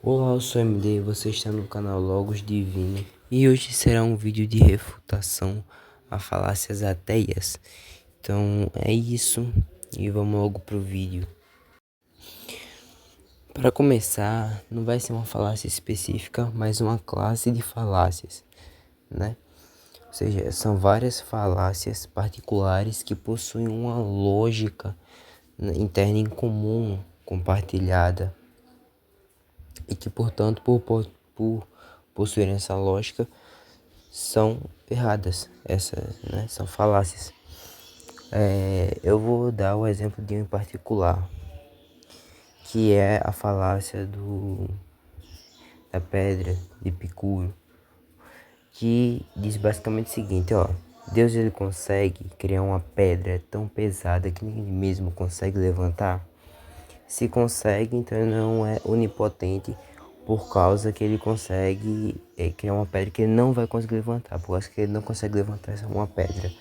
Olá, eu sou MD e você está no canal Logos Divino e hoje será um vídeo de refutação a falácias ateias. Então é isso e vamos logo pro vídeo. Para começar, não vai ser uma falácia específica, mas uma classe de falácias, né? Ou seja, são várias falácias particulares que possuem uma lógica interna em comum, compartilhada, e que, portanto, por possuírem essa lógica, são erradas. Essas, né, são falácias. Eu vou dar o exemplo de um em particular, que é a falácia da pedra de Epicuro, que diz basicamente o seguinte, ó: Deus, ele consegue criar uma pedra tão pesada que nem ele mesmo consegue levantar? Se consegue, então ele não é onipotente, por causa que ele consegue criar uma pedra que ele não vai conseguir levantar, por causa que ele não consegue levantar uma pedra.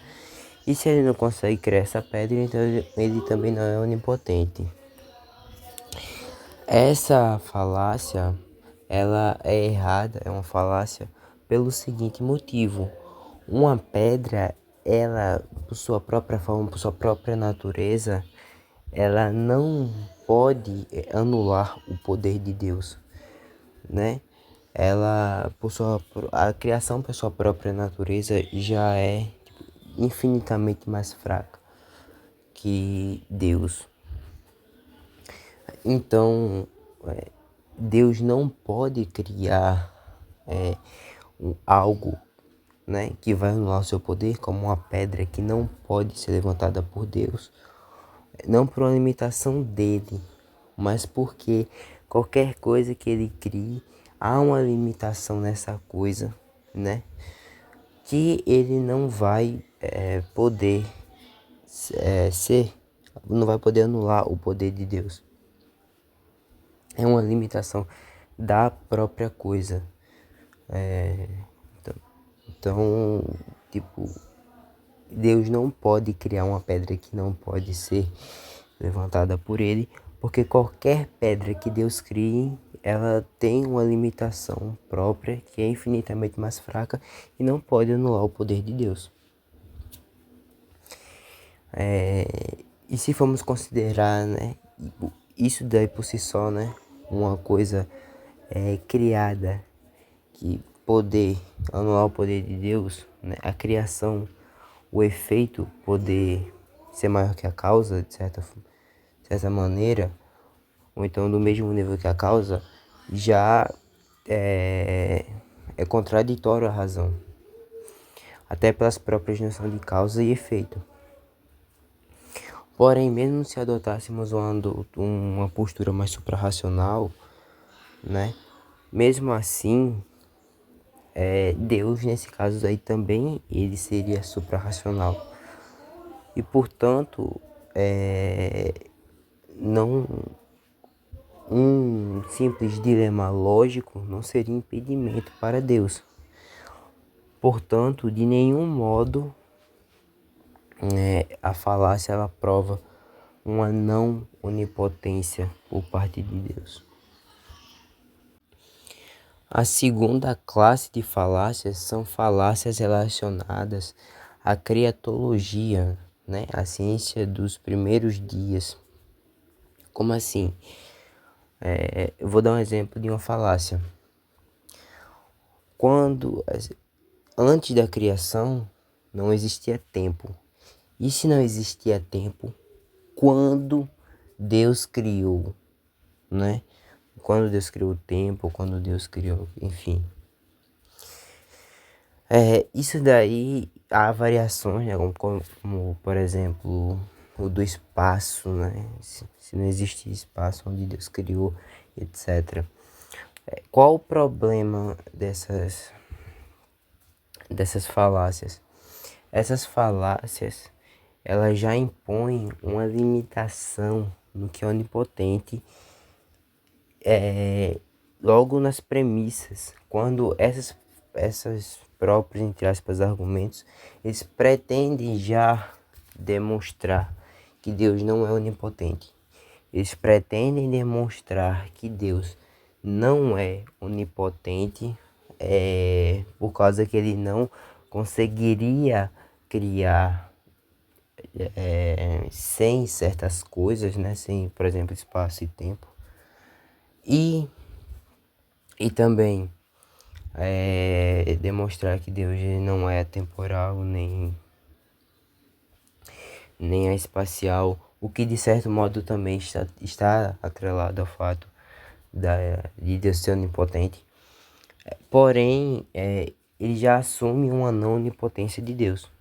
E se ele não consegue criar essa pedra, então ele também não é onipotente. Essa falácia, ela é errada, é uma falácia pelo seguinte motivo: uma pedra, ela, por sua própria forma, por sua própria natureza, ela não pode anular o poder de Deus, né? Ela, a criação por sua própria natureza já é infinitamente mais fraca que Deus. Então, Deus não pode criar algo, né, que vai anular o seu poder, como uma pedra que não pode ser levantada por Deus, não por uma limitação dele, mas porque qualquer coisa que ele crie, há uma limitação nessa coisa, né, que ele não vai poder ser, não vai poder anular o poder de Deus. É uma limitação da própria coisa. Então, tipo, Deus não pode criar uma pedra que não pode ser levantada por ele, porque qualquer pedra que Deus crie, ela tem uma limitação própria que é infinitamente mais fraca e não pode anular o poder de Deus. E se formos considerar, né, isso daí por si só, né, uma coisa criada, que poder anular o poder de Deus, né, a criação, o efeito poder ser maior que a causa, de certa maneira, ou então do mesmo nível que a causa, já é contraditório à razão, até pelas próprias noções de causa e efeito. Porém, mesmo se adotássemos uma postura mais suprarracional, né, mesmo assim, Deus, nesse caso aí também, ele seria suprarracional. E, portanto, não, um simples dilema lógico não seria impedimento para Deus. Portanto, de nenhum modo a falácia ela prova uma não onipotência por parte de Deus. A segunda classe de falácias são falácias relacionadas à criatologia, né? A ciência dos primeiros dias. Como assim? Eu vou dar um exemplo de uma falácia. Antes da criação, não existia tempo. E se não existia tempo, quando Deus criou, né? Quando Deus criou o tempo, quando Deus criou, enfim. Isso daí há variações, né? Como, por exemplo, o do espaço, né? Se não existe espaço onde Deus criou, etc. Qual o problema dessas falácias? Essas falácias, elas já impõem uma limitação no que é onipotente, logo nas premissas, quando essas próprios, entre aspas, argumentos, eles pretendem já demonstrar que Deus não é onipotente. Eles pretendem demonstrar que Deus não é onipotente, por causa que ele não conseguiria criar sem certas coisas, né? Sem, por exemplo, espaço e tempo. E, e também demonstrar que Deus não é atemporal nem espacial, o que de certo modo também está atrelado ao fato de Deus ser onipotente. Porém, ele já assume uma não onipotência de Deus.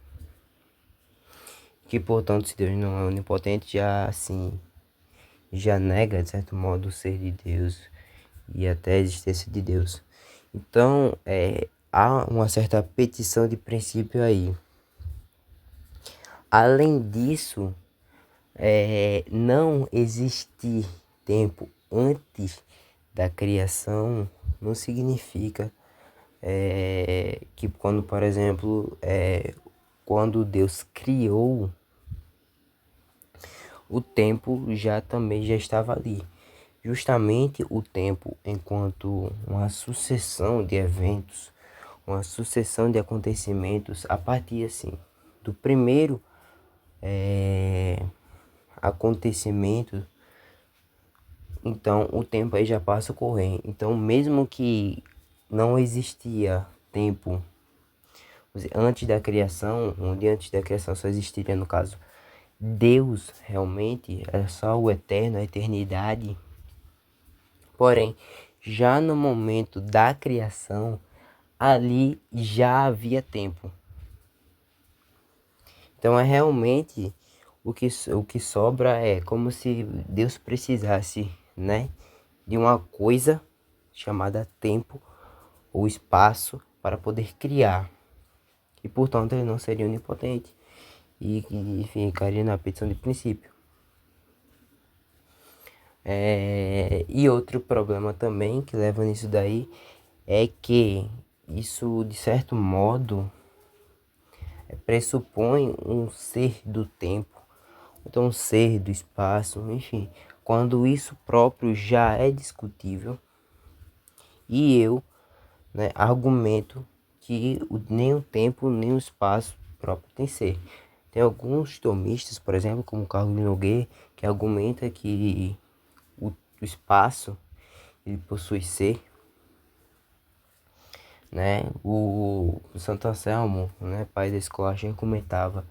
Que, portanto, se Deus não é onipotente, já assim, já nega, de certo modo, o ser de Deus e até a existência de Deus. Então, há uma certa petição de princípio aí. Além disso, não existir tempo antes da criação não significa que quando, por exemplo, quando Deus criou, o tempo também já estava ali. Justamente o tempo enquanto uma sucessão de eventos, uma sucessão de acontecimentos a partir assim do primeiro acontecimento, então o tempo aí já passa a correr. Então mesmo que não existia tempo antes da criação, onde antes da criação só existiria, no caso, Deus realmente, é só o eterno, a eternidade. Porém, já no momento da criação, ali já havia tempo. Então é realmente o que sobra é como se Deus precisasse, né, de uma coisa chamada tempo ou espaço para poder criar. E portanto ele não seria onipotente e ficaria na petição de princípio. E outro problema também que leva nisso daí é que isso de certo modo pressupõe um ser do tempo, então um ser do espaço, enfim, quando isso próprio já é discutível e eu, né, argumento que nem o tempo nem o espaço próprio tem ser. Tem alguns tomistas, por exemplo, como Carlos Nogueira, que argumenta que o espaço ele possui ser, né? O Santo Anselmo, né, pai da escolástica, comentava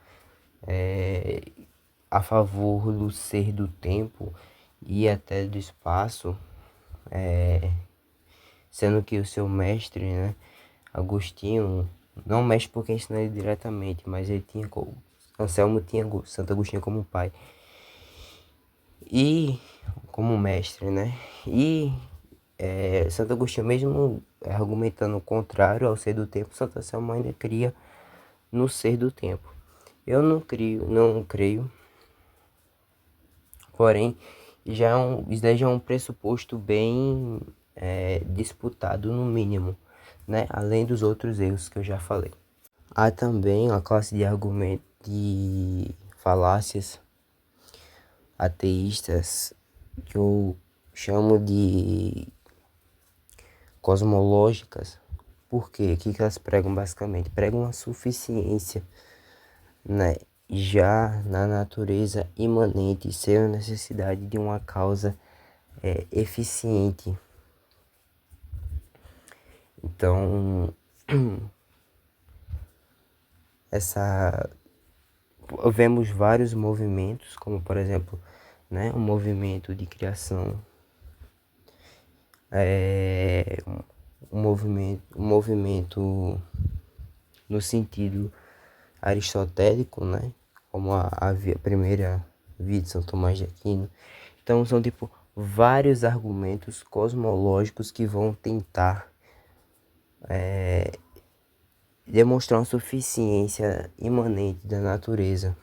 a favor do ser do tempo e até do espaço, sendo que o seu mestre, né, Agostinho, não mestre porque ensinou ele diretamente, mas ele tinha, Anselmo tinha Santo Agostinho como pai e como mestre, né? E Santo Agostinho, mesmo argumentando o contrário ao ser do tempo, Santo Anselmo ainda cria no ser do tempo. Eu não creio, porém, isso daí já é um pressuposto bem disputado no mínimo, né? Além dos outros erros que eu já falei. Há também uma classe de argumentos de falácias ateístas que eu chamo de cosmológicas. Por quê? O que elas pregam basicamente? Pregam a suficiência, né, já na natureza imanente, sem a necessidade de uma causa eficiente. Então, vemos vários movimentos, como por exemplo, né, um movimento de criação, um movimento no sentido aristotélico, né, como a primeira via de São Tomás de Aquino. Então são tipo vários argumentos cosmológicos que vão tentar demonstrar uma suficiência imanente da natureza,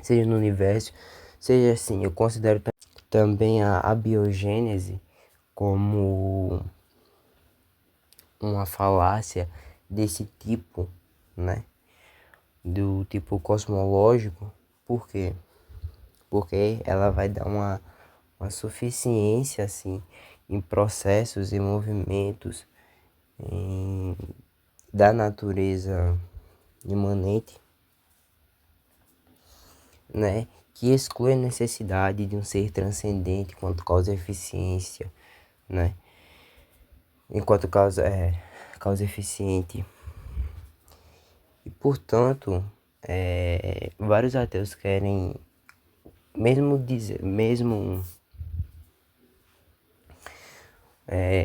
seja no universo, seja assim. Eu considero também a abiogênese como uma falácia desse tipo, né? Do tipo cosmológico. Por quê? Porque ela vai dar uma suficiência assim em processos e movimentos da natureza imanente, né, que exclui a necessidade de um ser transcendente quanto causa eficiência, né, enquanto causa eficiente. E portanto, vários ateus querem mesmo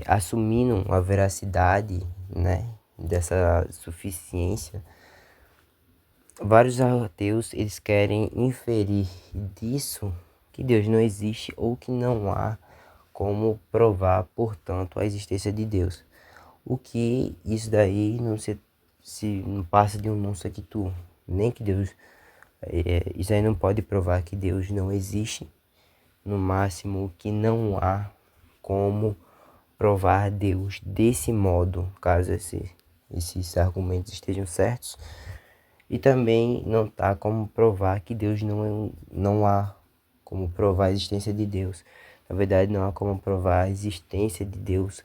assumindo a veracidade, né, dessa suficiência, vários ateus eles querem inferir disso que Deus não existe ou que não há como provar, portanto, a existência de Deus. O que isso daí se não passa de um non sequitur, nem que Deus isso aí não pode provar que Deus não existe, no máximo que não há como provar Deus desse modo, caso esses argumentos estejam certos. E também não tá como provar que Deus não há como provar a existência de Deus. Na verdade, não há como provar a existência de Deus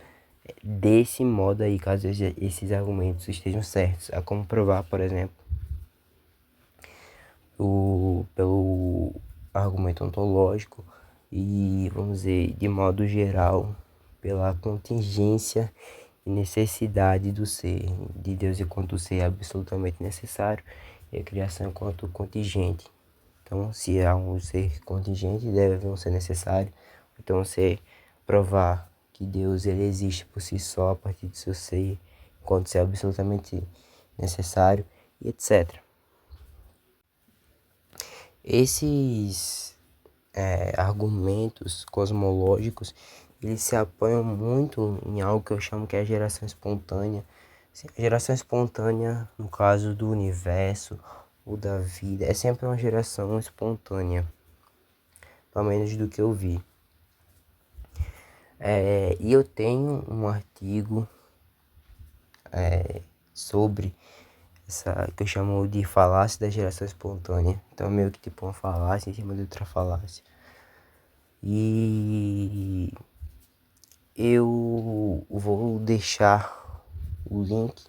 desse modo aí, caso esses argumentos estejam certos. Há como provar, por exemplo, pelo argumento ontológico e, vamos dizer, de modo geral, pela contingência e necessidade do ser, de Deus enquanto ser absolutamente necessário e a criação enquanto contingente. Então, se há um ser contingente, deve haver um ser necessário. Então, você provar que Deus ele existe por si só a partir do seu ser, enquanto ser absolutamente necessário, e etc. Esses argumentos cosmológicos, eles se apoiam muito em algo que eu chamo que é a geração espontânea. A geração espontânea, no caso do universo ou da vida, é sempre uma geração espontânea, pelo menos do que eu vi. E eu tenho um artigo sobre essa que eu chamo de falácia da geração espontânea. Então, meio que tipo uma falácia em cima de outra falácia. E eu vou deixar o link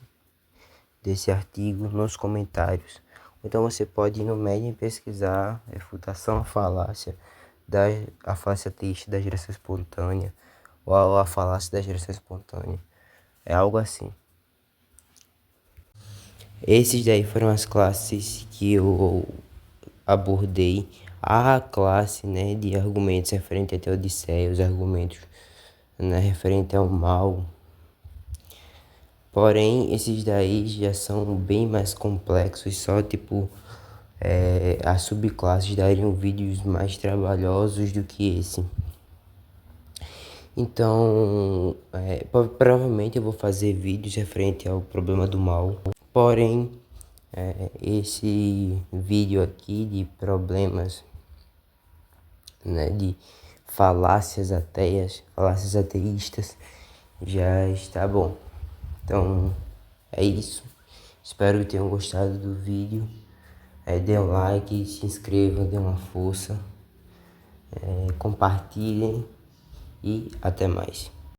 desse artigo nos comentários. Então você pode ir no Medium e pesquisar refutação à falácia a falácia teísta da geração espontânea ou a falácia da geração espontânea. É algo assim. Esses daí foram as classes que eu abordei. A classe, né, de argumentos referente à Teodiceia, os argumentos, né, referente ao mal. Porém, esses daí já são bem mais complexos, só tipo as subclasses dariam vídeos mais trabalhosos do que esse. Então, provavelmente eu vou fazer vídeos referente ao problema do mal. Porém, esse vídeo aqui de problemas, né, de falácias ateias, falácias ateístas, já está bom. Então, é isso. Espero que tenham gostado do vídeo. Dê um like, se inscrevam, dê uma força, compartilhem e até mais.